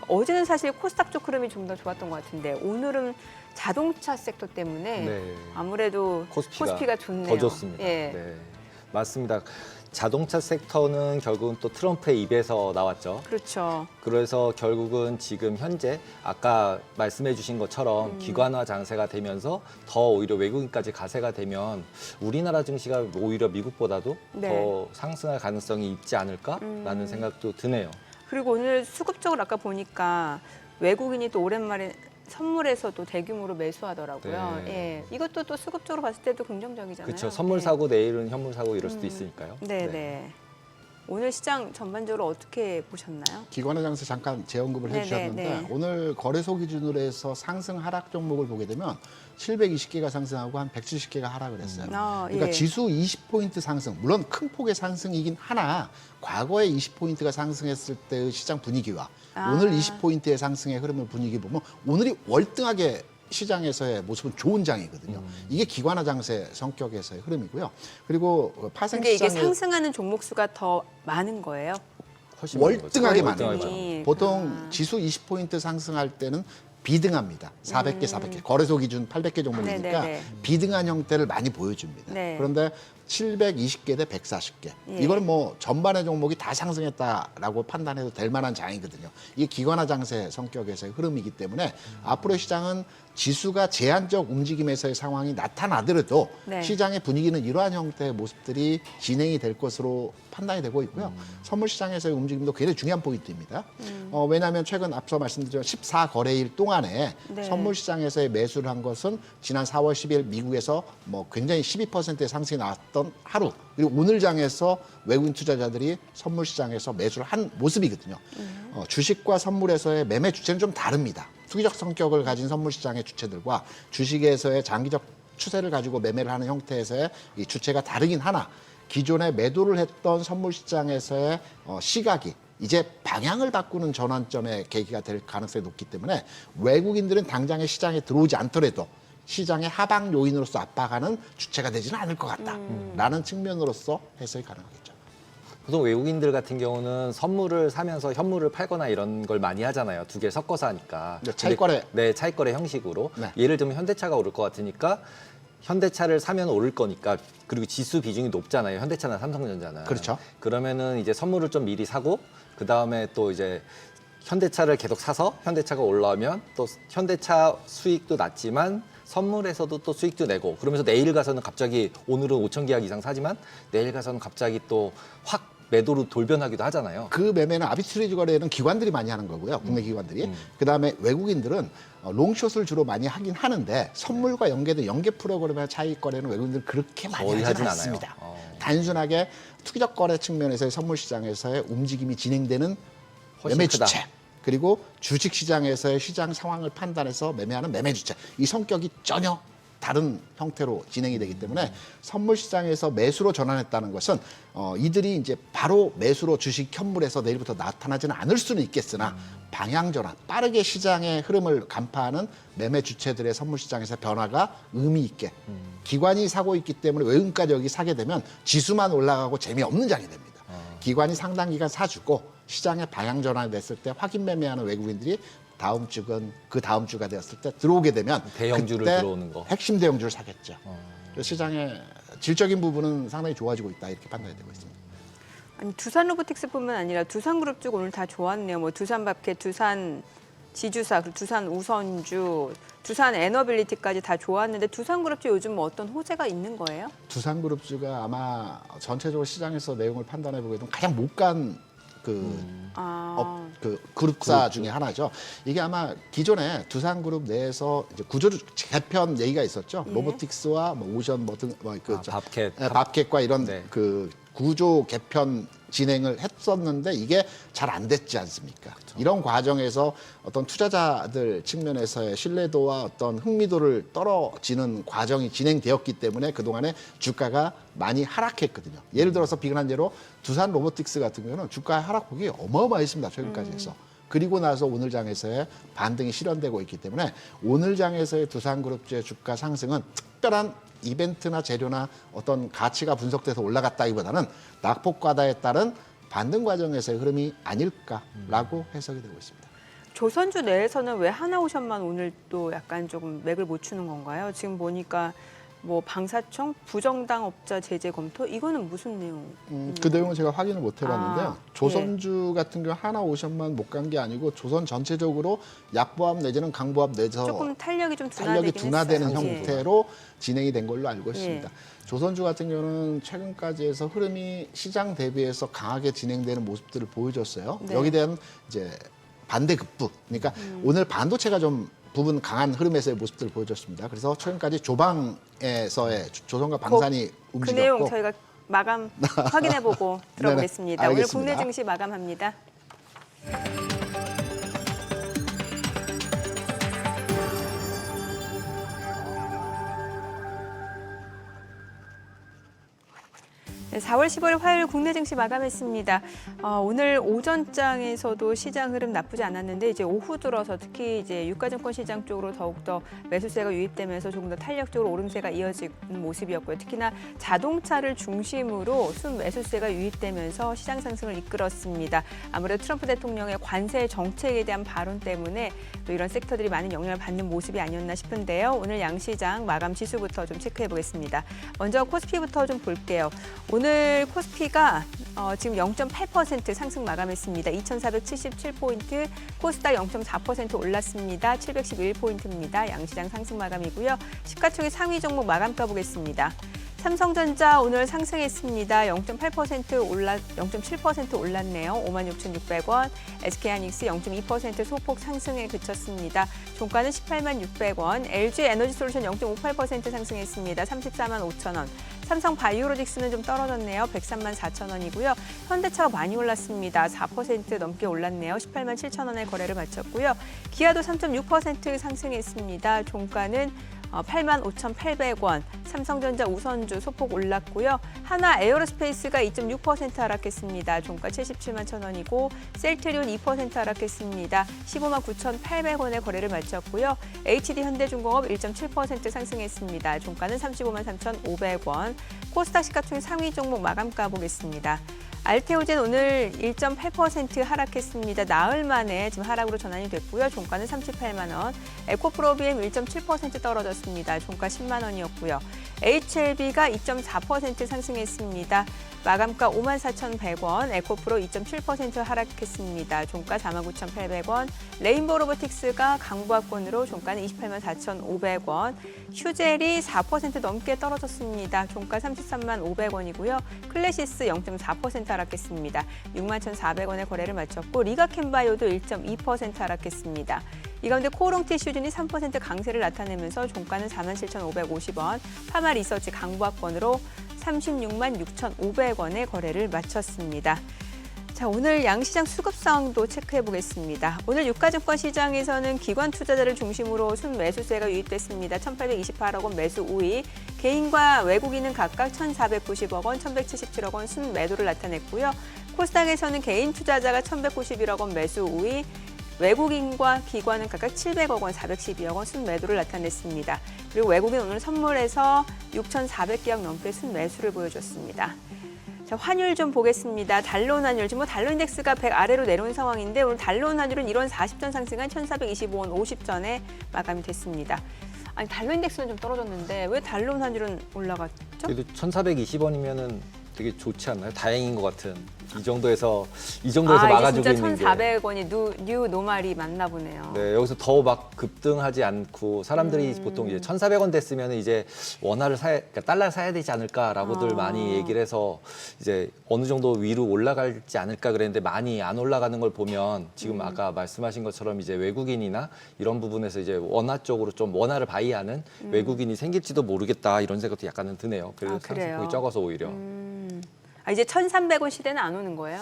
어제는 사실 코스닥 쪽 흐름이 좀 더 좋았던 것 같은데 오늘은 자동차 섹터 때문에 네. 아무래도 코스피가 좋네요. 더 좋습니다. 예. 네, 맞습니다. 자동차 섹터는 결국은 또 트럼프의 입에서 나왔죠. 그렇죠. 그래서 결국은 지금 현재 아까 말씀해 주신 것처럼 기관화 장세가 되면서 더 오히려 외국인까지 가세가 되면 우리나라 증시가 오히려 미국보다도 네. 더 상승할 가능성이 있지 않을까라는 생각도 드네요. 그리고 오늘 수급적으로 아까 보니까 외국인이 또 오랜만에 선물에서도 대규모로 매수하더라고요. 네. 예, 이것도 또 수급적으로 봤을 때도 긍정적이잖아요. 그렇죠. 선물 예. 사고 내일은 현물 사고 이럴 수도 있으니까요. 네네. 오늘 시장 전반적으로 어떻게 보셨나요? 기관의 장세 잠깐 재언급을 네네, 해주셨는데 네. 오늘 거래소 기준으로 해서 상승 하락 종목을 보게 되면 720개가 상승하고 한 170개가 하락을 했어요. 그러니까 예. 지수 20포인트 상승, 물론 큰 폭의 상승이긴 하나 과거에 20포인트가 상승했을 때의 시장 분위기와 오늘 20포인트의 상승의 흐름을 분위기 보면 오늘이 월등하게 시장에서의 모습은 좋은 장이거든요. 이게 기관화 장세 성격에서의 흐름이고요. 그리고 파생 근데 이게 시장의 상승하는 종목 수가 더 많은 거예요? 훨씬 많은 거죠. 월등하게 월등하게 많아요. 많아요. 보통 지수 20포인트 상승할 때는 비등합니다. 400개, 400개. 거래소 기준 800개 종목이니까 네네네. 비등한 형태를 많이 보여줍니다. 네. 그런데 720개 대 140개. 예. 이거는 뭐 전반의 종목이 다 상승했다라고 판단해도 될 만한 장이거든요. 이게 기관화 장세 성격에서의 흐름이기 때문에 앞으로 시장은 지수가 제한적 움직임에서의 상황이 나타나더라도 네. 시장의 분위기는 이러한 형태의 모습들이 진행이 될 것으로 판단이 되고 있고요. 선물 시장에서의 움직임도 굉장히 중요한 포인트입니다. 왜냐하면 최근 앞서 말씀드린 14거래일 동안에 네. 선물 시장에서의 매수를 한 것은 지난 4월 10일 미국에서 뭐 굉장히 12%의 상승이 나왔던 하루, 그리고 오늘 장에서 외국인 투자자들이 선물 시장에서 매수를 한 모습이거든요. 주식과 선물에서의 매매 주체는 좀 다릅니다. 투기적 성격을 가진 선물 시장의 주체들과 주식에서의 장기적 추세를 가지고 매매를 하는 형태에서의 이 주체가 다르긴 하나 기존에 매도를 했던 선물 시장에서의 시각이 이제 방향을 바꾸는 전환점의 계기가 될 가능성이 높기 때문에 외국인들은 당장에 시장에 들어오지 않더라도 시장의 하방 요인으로서 압박하는 주체가 되지는 않을 것 같다라는 측면으로서 해석이 가능하겠죠. 보통 외국인들 같은 경우는 선물을 사면서 현물을 팔거나 이런 걸 많이 하잖아요. 두 개 섞어서 하니까. 네, 차익거래. 네, 차익거래 형식으로. 네. 예를 들면 현대차가 오를 것 같으니까 현대차를 사면 오를 거니까, 그리고 지수 비중이 높잖아요. 현대차나 삼성전자는. 그렇죠. 그러면은 이제 선물을 좀 미리 사고 그 다음에 또 이제 현대차를 계속 사서 현대차가 올라오면 또 현대차 수익도 낮지만 선물에서도 또 수익도 내고, 그러면서 내일 가서는 갑자기 오늘은 5천 계약 이상 사지만 내일 가서는 갑자기 또 확 매도로 돌변하기도 하잖아요. 그 매매는 아비트리지 거래는 기관들이 많이 하는 거고요. 국내 기관들이. 그다음에 외국인들은 롱숏을 주로 많이 하긴 하는데 선물과 연계된 연계 프로그램의 차익 거래는 외국인들은 그렇게 많이 거의 하진 하진 않습니다. 않아요. 단순하게 투기적 거래 측면에서의 선물 시장에서의 움직임이 진행되는 훨씬 매매 크다. 주체, 그리고 주식 시장에서의 시장 상황을 판단해서 매매하는 매매 주체, 이 성격이 전혀 다른 형태로 진행이 되기 때문에 선물 시장에서 매수로 전환했다는 것은 이들이 이제 바로 매수로 주식 현물에서 내일부터 나타나지는 않을 수는 있겠으나 방향 전환, 빠르게 시장의 흐름을 간파하는 매매 주체들의 선물 시장에서 변화가 의미 있게 기관이 사고 있기 때문에 외국인까지 여기 사게 되면 지수만 올라가고 재미없는 장이 됩니다. 기관이 상당 기간 사주고 시장의 방향 전환이 됐을 때 확인 매매하는 외국인들이 다음 주건 그 다음 주가 되었을 때 들어오게 되면 대형주를 그때 들어오는 거. 핵심 대형주를 사겠죠. 그래서 시장의 질적인 부분은 상당히 좋아지고 있다 이렇게 판단이 되고 있습니다. 아니 두산 로보틱스뿐만 아니라 두산그룹 쪽 오늘 다 좋았네요. 뭐 두산밥켓, 두산 지주사, 그리고 두산 우선주, 두산 에너빌리티까지 다 좋았는데 두산그룹 쪽 요즘 뭐 어떤 호재가 있는 거예요? 두산그룹주가 아마 전체적으로 시장에서 내용을 판단해 보게 되면 가장 못 간 그룹사 중에 하나죠. 이게 아마 기존에 두산그룹 내에서 이제 구조 개편 얘기가 있었죠. 예. 로보틱스와 뭐 오션 밥캣. 밥캣과 이런 네. 그 구조 개편 진행을 했었는데 이게 잘 안 됐지 않습니까? 이런 과정에서 어떤 투자자들 측면에서의 신뢰도와 어떤 흥미도를 떨어지는 과정이 진행되었기 때문에 그동안에 주가가 많이 하락했거든요. 예를 들어서 비근한 예로 두산 로보틱스 같은 경우는 주가 하락폭이 어마어마했습니다. 최근까지 해서. 그리고 나서 오늘 장에서의 반등이 실현되고 있기 때문에 오늘 장에서의 두산그룹주의 주가 상승은 특별한 이벤트나 재료나 어떤 가치가 분석돼서 올라갔다기보다는 낙폭 과다에 따른 반등 과정에서의 흐름이 아닐까라고 해석이 되고 있습니다. 조선주 내에서는 왜 하나오션만 오늘 또 약간 조금 맥을 못 추는 건가요? 지금 보니까 뭐 방사청 부정당 업자 제재 검토 이거는 무슨 내용? 그 내용은 제가 확인을 못 해봤는데요. 아, 조선주 같은 경우 하나오션만 못 간 게 아니고 조선 전체적으로 약보합 내지는 강보합 내서 조금 탄력이 좀 탄력이 둔화되는 했어요. 형태로 진행이 된 걸로 알고 있습니다. 예. 조선주 같은 경우는 최근까지 해서 흐름이 시장 대비해서 강하게 진행되는 모습들을 보여줬어요. 네. 여기에 대한 이제 반대 급부. 그러니까 오늘 반도체가 좀 부분 강한 흐름에서의 모습들을 보여줬습니다. 그래서 최근까지 조방에서의 조선과 방산이 그 내용 움직였고 저희가 마감 확인해보고 들어보겠습니다. 오늘 알겠습니다. 국내 증시 마감합니다. 네, 4월 15일 화요일 국내 증시 마감했습니다. 오늘 오전장에서도 시장 흐름 나쁘지 않았는데 이제 오후 들어서 특히 이제 유가증권 시장 쪽으로 더욱더 매수세가 유입되면서 조금 더 탄력적으로 오름세가 이어지는 모습이었고요. 특히나 자동차를 중심으로 순매수세가 유입되면서 시장 상승을 이끌었습니다. 아무래도 트럼프 대통령의 관세 정책에 대한 발언 때문에 또 이런 섹터들이 많은 영향을 받는 모습이 아니었나 싶은데요. 오늘 양시장 마감 지수부터 좀 체크해 보겠습니다. 먼저 코스피부터 좀 볼게요. 오늘 코스피가 지금 0.8% 상승 마감했습니다. 2,477포인트, 코스닥 0.4% 올랐습니다. 711포인트입니다. 양시장 상승 마감이고요. 시가총액 상위 종목 마감가 보겠습니다. 삼성전자 오늘 상승했습니다. 0.7% 올랐네요. 56,600원. SK하이닉스 0.2% 소폭 상승에 그쳤습니다. 종가는 186,600원. LG에너지솔루션 0.58% 상승했습니다. 345,000원. 삼성바이오로직스는 좀 떨어졌네요. 134,000원이고요. 현대차가 많이 올랐습니다. 4% 넘게 올랐네요. 187,000원에 거래를 마쳤고요. 기아도 3.6% 상승했습니다. 종가는 85,800원, 삼성전자 우선주 소폭 올랐고요. 하나 에어로스페이스가 2.6% 하락했습니다. 종가 77만 1,000원이고 셀트리온 2% 하락했습니다. 159만 9,800원에 거래를 마쳤고요. HD 현대중공업 1.7% 상승했습니다. 종가는 35만 3,500원. 코스닥 시가총액 상위 종목 마감가 보겠습니다. 알테오젠 오늘 1.8% 하락했습니다. 나흘 만에 지금 하락으로 전환이 됐고요. 종가는 38만 원. 에코프로비엠 1.7% 떨어졌습니다. 종가 10만 원이었고요. HLB가 2.4% 상승했습니다. 마감가 54,100원, 에코프로 2.7% 하락했습니다. 종가 49,800원. 레인보우 로보틱스가 강보합권으로 종가는 28만 4,500원. 휴젤이 4% 넘게 떨어졌습니다. 종가 33만 500원이고요. 클래시스 0.4% 하락했습니다. 6만 1,400원에 거래를 마쳤고 리가캠바이오도 1.2% 하락했습니다. 이 가운데 코오롱티슈진이 3% 강세를 나타내면서 종가는 47,550원, 파마리서치 강보합권으로 36만 6,500원에 거래를 마쳤습니다. 자, 오늘 양시장 수급 상황도 체크해 보겠습니다. 오늘 유가증권 시장에서는 기관 투자자를 중심으로 순매수세가 유입됐습니다. 1,828억 원 매수 우위, 개인과 외국인은 각각 1,490억 원, 1,177억 원 순매도를 나타냈고요. 코스닥에서는 개인 투자자가 1,191억 원 매수 우위, 외국인과 기관은 각각 700억 원, 412억 원 순매도를 나타냈습니다. 그리고 외국인 오늘 선물에서 6,400개억 넘게 순매수를 보여줬습니다. 자, 환율 좀 보겠습니다. 달러원 환율, 지금 달러 인덱스가 100 아래로 내려온 상황인데 오늘 달러원 환율은 1원 40전 상승한 1,425원 50전에 마감이 됐습니다. 아니 달러 인덱스는 좀 떨어졌는데 왜 달러원 환율은 올라갔죠? 그래도 1,420원이면은 되게 좋지 않나요? 다행인 것 같은. 이 정도에서 막아주고 이게 있는 진짜 게. 1,400원이 뉴 노말이 맞나 보네요. 네, 여기서 더 막 급등하지 않고 사람들이 보통 이제 1,400원 됐으면 이제 원화를 그러니까 달러를 사야 되지 않을까라고들 많이 얘기를 해서 이제 어느 정도 위로 올라갈지 않을까 그랬는데 많이 안 올라가는 걸 보면 지금 아까 말씀하신 것처럼 이제 외국인이나 이런 부분에서 이제 원화 쪽으로 좀 원화를 바이하는 외국인이 생길지도 모르겠다 이런 생각도 약간은 드네요. 그래서 상승폭이 적어서 오히려. 이제 1,300원 시대는 안 오는 거예요?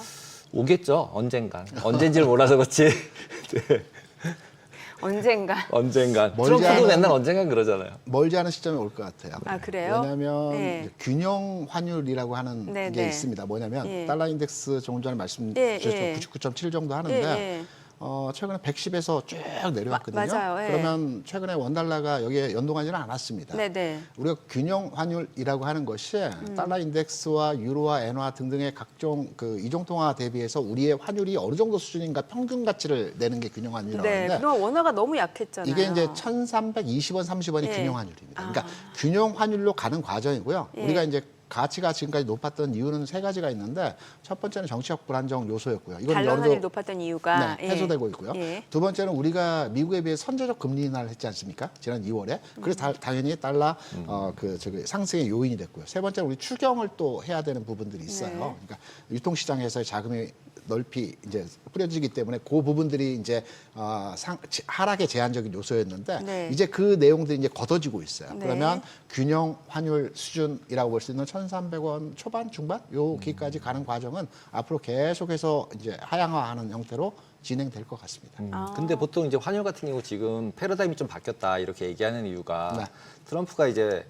오겠죠. 언젠간. 언젠지를 몰라서 그렇지. 네. 언젠가. 언젠간. 멀지 트럼프도 않은- 맨날 언젠간 그러잖아요. 멀지 않은 시점에 올 것 같아요. 아, 그래요? 왜냐하면 네. 이제 균형 환율이라고 하는 네, 게 네. 있습니다. 뭐냐면 예. 달러 인덱스 조금 전에 말씀 예, 주셨죠. 예. 99.7 정도 하는데 예. 최근에 110에서 쭉 내려왔거든요. 맞아요. 예. 그러면 최근에 원달러가 여기에 연동하지는 않았습니다. 네네. 우리가 균형 환율이라고 하는 것이 달러 인덱스와 유로와 엔화 등등의 각종 그 이종통화 대비해서 우리의 환율이 어느 정도 수준인가 평균 가치를 내는 게 균형 환율이라고 네, 하는데 그동안 원화가 너무 약했잖아요. 이게 이제 1,320원, 30원이 예. 균형 환율입니다. 그러니까 균형 환율로 가는 과정이고요. 예. 우리가 이제 가치가 지금까지 높았던 이유는 세 가지가 있는데 첫 번째는 정치적 불안정 요소였고요. 이건 달러 어느 환율이 정도 높았던 이유가 네, 해소되고 있고요. 예. 두 번째는 우리가 미국에 비해 선제적 금리 인하를 했지 않습니까? 지난 2월에. 그래서 당연히 달러 상승의 요인이 됐고요. 세 번째는 우리 추경을 또 해야 되는 부분들이 있어요. 네. 그러니까 유통시장에서의 자금이 넓히 이제 뿌려지기 때문에 그 부분들이 이제 하락의 제한적인 요소였는데 네. 이제 그 내용들이 이제 걷어지고 있어요. 네. 그러면 균형 환율 수준이라고 볼 수 있는 1,300원 초반 중반 여기까지 가는 과정은 앞으로 계속해서 이제 하향화하는 형태로 진행될 것 같습니다. 근데 보통 이제 환율 같은 경우 지금 패러다임이 좀 바뀌었다 이렇게 얘기하는 이유가 네. 트럼프가 이제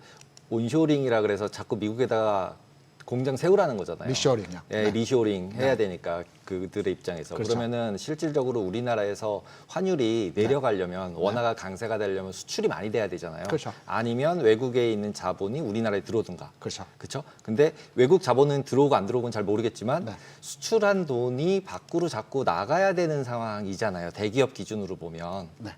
온쇼링이라 그래서 자꾸 미국에다가 공장 세우라는 거잖아요. 리쇼링이요. 예, 네. 리쇼링 해야 되니까 그들의 입장에서. 그렇죠. 그러면은 실질적으로 우리나라에서 환율이 내려가려면 원화가 강세가 되려면 수출이 많이 돼야 되잖아요. 그렇죠. 아니면 외국에 있는 자본이 우리나라에 들어오든가. 그렇죠. 그렇죠? 근데 외국 자본은 들어오고 안 들어오고는 잘 모르겠지만 네. 수출한 돈이 밖으로 자꾸 나가야 되는 상황이잖아요. 대기업 기준으로 보면. 네.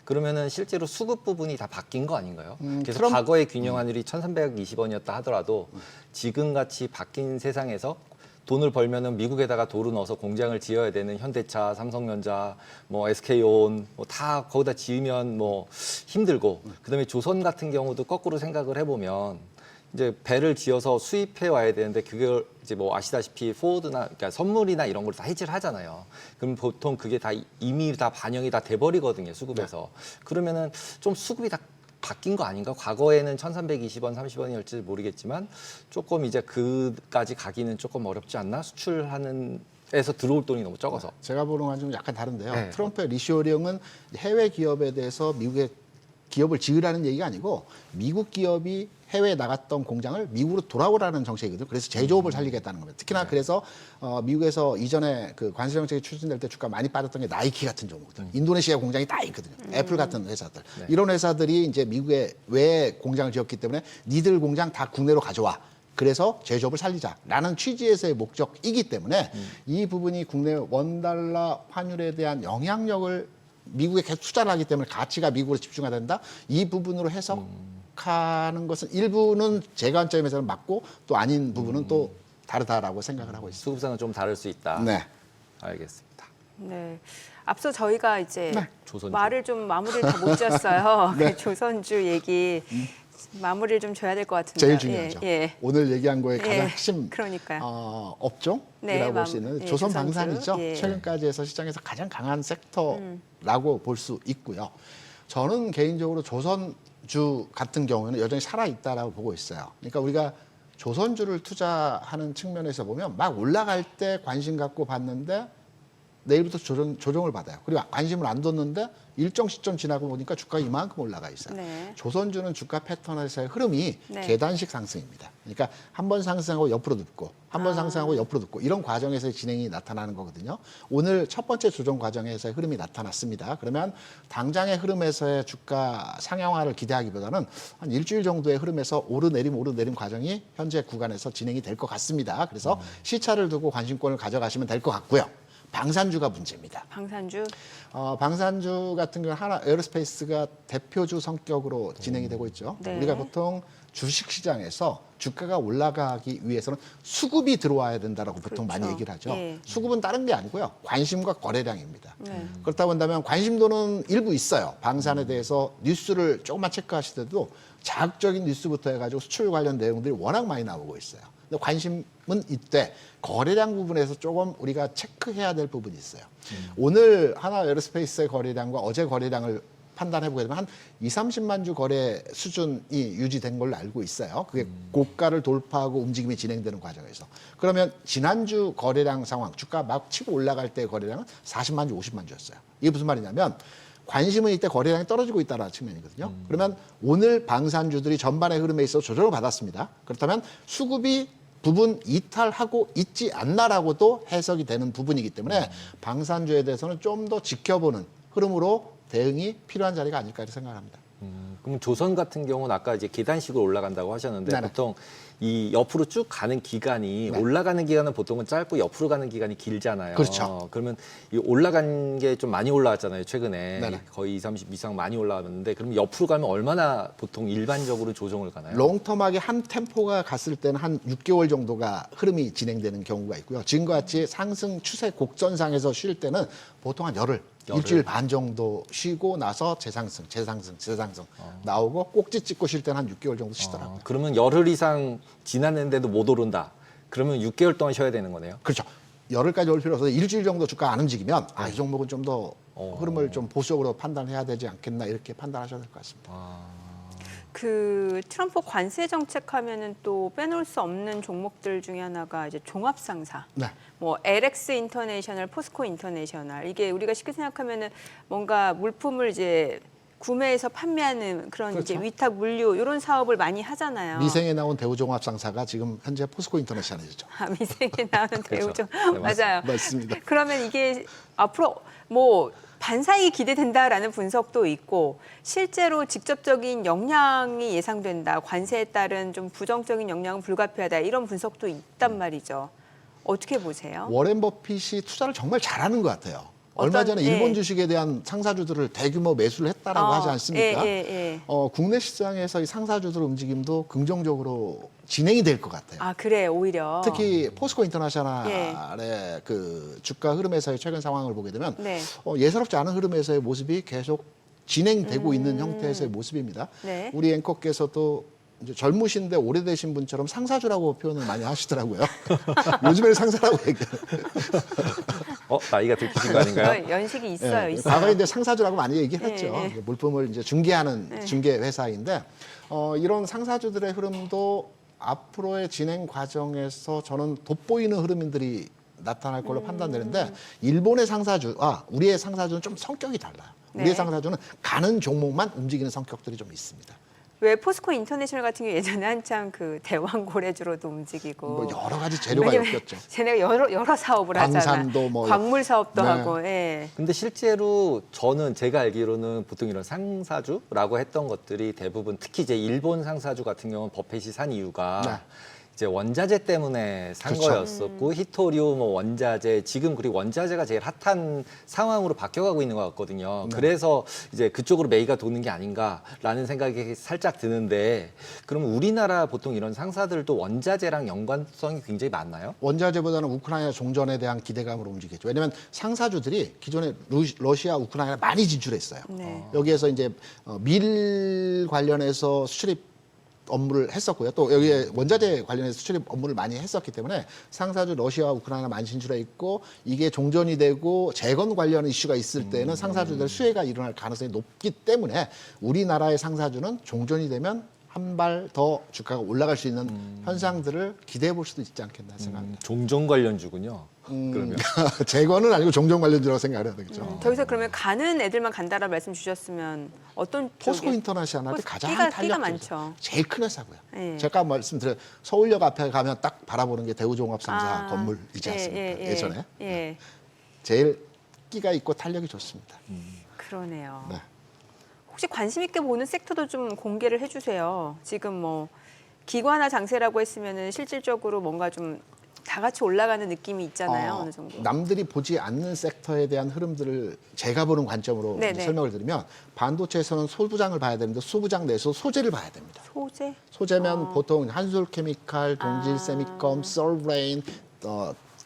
그러면은 실제로 수급 부분이 다 바뀐 거 아닌가요? 그래서 트럼프- 과거의 균형 환율이 1,320원이었다 하더라도 지금 같이 바뀐 세상에서 돈을 벌면은 미국에다가 돈을 넣어서 공장을 지어야 되는 현대차, 삼성전자, 뭐 SK온 뭐 다 거기다 지으면 뭐 힘들고 그다음에 조선 같은 경우도 거꾸로 생각을 해보면 이제 배를 지어서 수입해 와야 되는데 그걸 이제 뭐 아시다시피 포워드나 그러니까 선물이나 이런 걸 다 해지를 하잖아요. 그럼 보통 그게 다 이미 다 반영이 다 돼버리거든요, 수급에서. 그러면은 좀 수급이 다 바뀐 거 아닌가? 과거에는 1,320원, 30원이었지 모르겠지만 조금 이제 그까지 가기는 조금 어렵지 않나? 수출하는 에서 들어올 돈이 너무 적어서. 제가 보는 건 좀 약간 다른데요. 네. 트럼프의 리쇼링은 해외 기업에 대해서 미국의 기업을 지으라는 얘기가 아니고 미국 기업이 해외에 나갔던 공장을 미국으로 돌아오라는 정책이거든요. 그래서 제조업을 살리겠다는 겁니다. 특히나 그래서 미국에서 이전에 그 관세 정책이 추진될 때 주가 많이 빠졌던 게 나이키 같은 종목들, 인도네시아 공장이 다 있거든요. 애플 같은 회사들. 이런 회사들이 이제 미국에 왜 공장을 지었기 때문에 니들 공장 다 국내로 가져와. 그래서 제조업을 살리자라는 취지에서의 목적이기 때문에 이 부분이 국내 원달러 환율에 대한 영향력을 미국에 계속 투자를 하기 때문에 가치가 미국으로 집중해야 된다. 이 부분으로 해석하는 것은 일부는 제 관점에서는 맞고 또 아닌 부분은 또 다르다라고 생각을 하고 있습니다. 수급상은 좀 다를 수 있다. 네. 알겠습니다. 네. 앞서 저희가 이제 네. 조선주. 말을 좀 마무리를 다 못 지었어요. 네. 그 조선주 얘기 마무리를 좀 줘야 될 것 같은데. 제일 중요하죠. 예. 오늘 얘기한 거의 가장 예. 핵심 그러니까요. 업종이라고 네, 볼 수 있는 예, 조선 조선주. 방산이죠. 예. 최근까지 해서 시장에서 가장 강한 섹터라고 볼 수 있고요. 저는 개인적으로 조선주 같은 경우에는 여전히 살아있다라고 보고 있어요. 그러니까 우리가 조선주를 투자하는 측면에서 보면 막 올라갈 때 관심 갖고 봤는데 내일부터 조정을 받아요. 그리고 관심을 안 뒀는데 일정 시점 지나고 보니까 주가가 이만큼 올라가 있어요. 네. 조선주는 주가 패턴에서의 흐름이 네. 계단식 상승입니다. 그러니까 한 번 상승하고 옆으로 눕고 한 번 상승하고 옆으로 눕고 이런 과정에서의 진행이 나타나는 거거든요. 오늘 첫 번째 조정 과정에서의 흐름이 나타났습니다. 그러면 당장의 흐름에서의 주가 상향화를 기대하기보다는 한 일주일 정도의 흐름에서 오르내림 과정이 현재 구간에서 진행이 될 것 같습니다. 그래서 시차를 두고 관심권을 가져가시면 될 것 같고요. 방산주가 문제입니다. 방산주. 방산주 같은 경우는 하나 에어로스페이스가 대표주 성격으로 진행이 되고 있죠. 네. 우리가 보통 주식시장에서 주가가 올라가기 위해서는 수급이 들어와야 된다라고 보통 그렇죠. 많이 얘기를 하죠. 예. 수급은 다른 게 아니고요. 관심과 거래량입니다. 네. 그렇다 본다면 관심도는 일부 있어요. 방산에 대해서 뉴스를 조금만 체크하실 때도 자극적인 뉴스부터 해가지고 수출 관련 내용들이 워낙 많이 나오고 있어요. 근데 관심은 이때 거래량 부분에서 조금 우리가 체크해야 될 부분이 있어요. 오늘 하나 에어로스페이스의 거래량과 어제 거래량을 판단해보게 되면 한 30만 주 거래 수준이 유지된 걸로 알고 있어요. 그게 고가를 돌파하고 움직임이 진행되는 과정에서. 그러면 지난주 거래량 상황, 주가 막 치고 올라갈 때 거래량은 40만 주, 50만 주였어요. 이게 무슨 말이냐면 관심은 이때 거래량이 떨어지고 있다는 측면이거든요. 그러면 오늘 방산주들이 전반의 흐름에 있어서 조정을 받았습니다. 그렇다면 수급이 부분 이탈하고 있지 않나라고도 해석이 되는 부분이기 때문에 방산주에 대해서는 좀 더 지켜보는 흐름으로 대응이 필요한 자리가 아닐까 이렇게 생각합니다. 그럼 조선 같은 경우는 아까 이제 계단식으로 올라간다고 하셨는데 네네. 보통 이 옆으로 쭉 가는 기간이 네. 올라가는 기간은 보통은 짧고 옆으로 가는 기간이 길잖아요. 그렇죠. 그러면 이 올라간 게 좀 많이 올라왔잖아요. 최근에 네네. 거의 20, 30 이상 많이 올라왔는데 그럼 옆으로 가면 얼마나 보통 일반적으로 조정을 가나요? 롱텀하게 한 템포가 갔을 때는 한 6개월 정도가 흐름이 진행되는 경우가 있고요. 지금과 같이 상승 추세 곡선상에서 쉴 때는 보통 한 열흘. 일주일 반 정도 쉬고 나서 재상승 나오고 꼭지 찍고 쉴 때는 한 6개월 정도 쉬더라고요. 그러면 열흘 이상 지났는데도 못 오른다. 그러면 6개월 동안 쉬어야 되는 거네요. 그렇죠. 열흘까지 올 필요 없어서 일주일 정도 주가 안 움직이면 이 종목은 좀 더 흐름을 좀 보수적으로 판단해야 되지 않겠나 이렇게 판단하셔야 될 것 같습니다. 그 트럼프 관세 정책하면은 또 빼놓을 수 없는 종목들 중에 하나가 이제 종합 상사. 네. 뭐 LX 인터내셔널, 포스코 인터내셔널 이게 우리가 쉽게 생각하면은 뭔가 물품을 이제 구매해서 판매하는 그런 그렇죠. 이제 위탁 물류 이런 사업을 많이 하잖아요. 미생에 나온 대우종합상사가 지금 현재 포스코 인터내셔널이죠. 미생에 나오는 그렇죠. 대우종 네, 맞아요. 맞습니다. 그러면 이게 앞으로 뭐 반사익이 기대된다라는 분석도 있고 실제로 직접적인 영향이 예상된다. 관세에 따른 좀 부정적인 영향은 불가피하다. 이런 분석도 있단 말이죠. 어떻게 보세요? 워렌 버핏이 투자를 정말 잘하는 것 같아요. 얼마 전에 예. 일본 주식에 대한 상사주들을 대규모 매수를 했다라고 하지 않습니까? 예. 국내 시장에서 이 상사주들 움직임도 긍정적으로 진행이 될 것 같아요. 아 그래 오히려 특히 포스코 인터내셔널의 그 주가 흐름에서의 최근 상황을 보게 되면 네. 예사롭지 않은 흐름에서의 모습이 계속 진행되고 있는 형태에서의 모습입니다. 네. 우리 앵커께서도 이제 젊으신데 오래되신 분처럼 상사주라고 표현을 많이 하시더라고요. 요즘에는 상사라고 얘기해요. 나이가 들키신 거 아닌가요? 연식이 있어요. 있어요. 과거에 이제 상사주라고 많이 얘기했죠. 예. 물품을 이제 중개하는 중개 회사인데 이런 상사주들의 흐름도 앞으로의 진행 과정에서 저는 돋보이는 흐름들이 나타날 걸로 판단되는데 일본의 상사주와 우리의 상사주는 좀 성격이 달라요. 네. 우리의 상사주는 가는 종목만 움직이는 성격들이 좀 있습니다. 왜 포스코 인터내셔널 같은 경우 예전에 한참 그 대왕고래주로도 움직이고 뭐 여러 가지 재료가 왜냐면 엮였죠. 쟤네가 여러 사업을 하잖아. 광산도 뭐 광물 사업도 네. 하고. 예. 근데 실제로 제가 알기로는 보통 이런 상사주라고 했던 것들이 대부분 특히 이제 일본 상사주 같은 경우는 버핏이 산 이유가 네. 이제 원자재 때문에 산 그렇죠. 거였었고 히토리오 뭐 원자재 지금 그리고 원자재가 제일 핫한 상황으로 바뀌어가고 있는 것 같거든요. 네. 그래서 이제 그쪽으로 매기가 도는 게 아닌가라는 생각이 살짝 드는데 그러면 우리나라 보통 이런 상사들도 원자재랑 연관성이 굉장히 많나요? 원자재보다는 우크라이나 종전에 대한 기대감으로 움직였죠. 왜냐하면 상사주들이 기존에 러시아, 우크라이나 많이 진출했어요. 네. 여기에서 이제 밀 관련해서 수출입 업무를 했었고요. 또 여기에 원자재 관련해서 수출입 업무를 많이 했었기 때문에 상사주 러시아와 우크라이나 많이 진출해 있고 이게 종전이 되고 재건 관련 이슈가 있을 때는 상사주들 수혜가 일어날 가능성이 높기 때문에 우리나라의 상사주는 종전이 되면 한 발 더 주가가 올라갈 수 있는 현상들을 기대해 볼 수도 있지 않겠나 생각합니다. 종전 관련주군요. 그러면 재건은 아니고 종전 관련주라고 생각을 해야 되겠죠. 저기서 그러면 가는 애들만 간다라 말씀 주셨으면 어떤 포스코 쪽에? 인터내셔널이 가장 끼가 탄력적이죠. 많죠. 제일 큰 회사고요. 예. 제가 말씀드린 서울역 앞에 가면 딱 바라보는 게 대우종합상사 건물이지 않습니까? 예전에 예. 제일 끼가 있고 탄력이 좋습니다. 그러네요. 네. 혹시 관심 있게 보는 섹터도 좀 공개를 해주세요. 지금 뭐 기관화 장세라고 했으면은 실질적으로 뭔가 좀 다 같이 올라가는 느낌이 있잖아요. 어느 정도. 남들이 보지 않는 섹터에 대한 흐름들을 제가 보는 관점으로 네네. 설명을 드리면 반도체에서는 소부장을 봐야 되는데 소부장 내에서 소재를 봐야 됩니다. 소재? 소재면 보통 한솔케미칼, 동질세미컴, 솔브레인,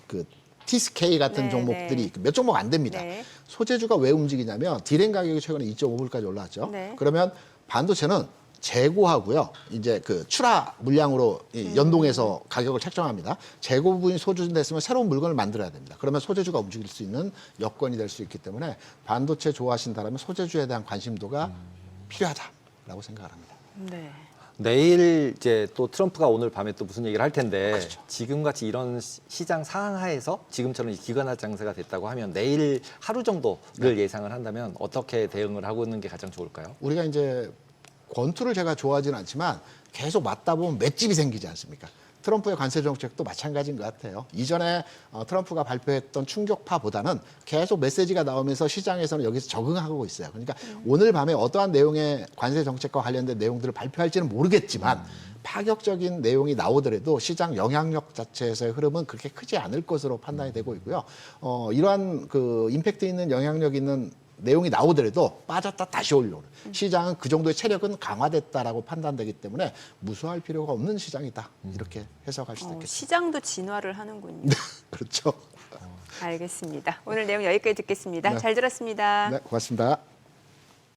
그 TSK 같은 네, 종목들이 네. 몇 종목 안 됩니다. 네. 소재주가 왜 움직이냐면 디램 가격이 최근에 2.5불까지 올라왔죠. 네. 그러면 반도체는 재고하고요. 이제 그 출하 물량으로 이 연동해서 가격을 책정합니다. 재고 부분이 소진됐으면 새로운 물건을 만들어야 됩니다. 그러면 소재주가 움직일 수 있는 여건이 될 수 있기 때문에 반도체 좋아하신다면 소재주에 대한 관심도가 필요하다라고 생각을 합니다. 네. 내일 이제 또 트럼프가 오늘 밤에 또 무슨 얘기를 할 텐데 그렇죠. 지금같이 이런 시장 상하에서 지금처럼 기관화 장세가 됐다고 하면 내일 하루 정도를 예상을 한다면 어떻게 대응을 하고 있는 게 가장 좋을까요? 우리가 이제 권투를 제가 좋아하지는 않지만 계속 맞다 보면 맷집이 생기지 않습니까? 트럼프의 관세 정책도 마찬가지인 것 같아요. 이전에 트럼프가 발표했던 충격파보다는 계속 메시지가 나오면서 시장에서는 여기서 적응하고 있어요. 그러니까 오늘 밤에 어떠한 내용의 관세 정책과 관련된 내용들을 발표할지는 모르겠지만 파격적인 내용이 나오더라도 시장 영향력 자체에서의 흐름은 그렇게 크지 않을 것으로 판단이 되고 있고요. 이러한 그 임팩트 있는 영향력 있는 내용이 나오더라도 빠졌다 다시 올라오는 시장은 그 정도의 체력은 강화됐다라고 판단되기 때문에 무수할 필요가 없는 시장이다 이렇게 해석할 수도 있겠습니다. 시장도 진화를 하는군요. 그렇죠. 알겠습니다. 오늘 내용 여기까지 듣겠습니다. 네. 잘 들었습니다. 네, 고맙습니다.